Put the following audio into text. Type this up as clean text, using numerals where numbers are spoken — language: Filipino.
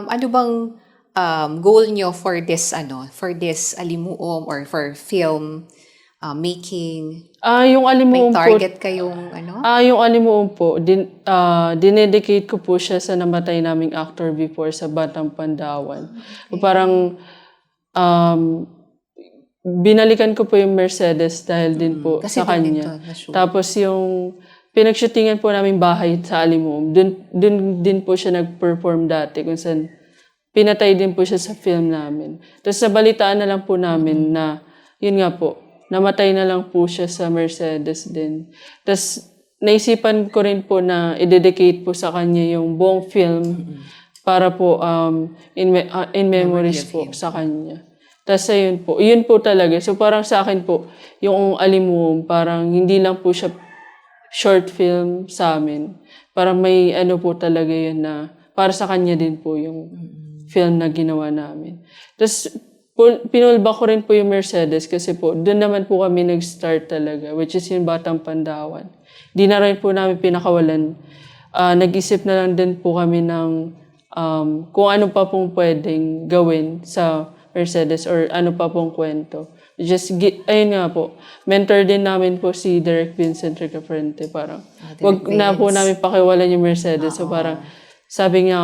ano bang goal nyo for this Alimuom or for film making? Yung May Alimuom po, target kayong ano? yung Alimuom po, dinedicate ko po siya sa namatay naming actor before sa Batang Pandawan. Parang binalikan ko po yung Mercedes dahil din po Kasi sa doon din kanya. to na-shoot. Tapos yung pinagshootingan po namin bahay sa Alimuom, dun din po siya nag-perform dati kung saan pinatay din po siya sa film namin. Tapos nabalitaan na lang po namin na, yun nga po, namatay na lang po siya sa Mercedes din. Tapos naisipan ko rin po na i-dedicate po sa kanya yung buong film para po in memories po sa kanya. Tapos yun po talaga. So parang sa akin po, yung Alimuom, parang hindi lang po siya short film sa amin. Parang may ano po talaga yun na para sa kanya din po yung film na ginawa namin. Tapos pinulba ko rin po yung Mercedes kasi po doon naman po kami nag-start talaga, which is yung Batang Pandawan. Di na rin po namin pinakawalan. Nag-isip na lang din po kami ng kung ano pa pong pwedeng gawin sa Mercedes or ano pa pong kwento. Ayun nga po, mentor din namin po si Derek Vincent Ricafrente. Parang, wag na po namin pakiwalan yung Mercedes. So parang, sabi niya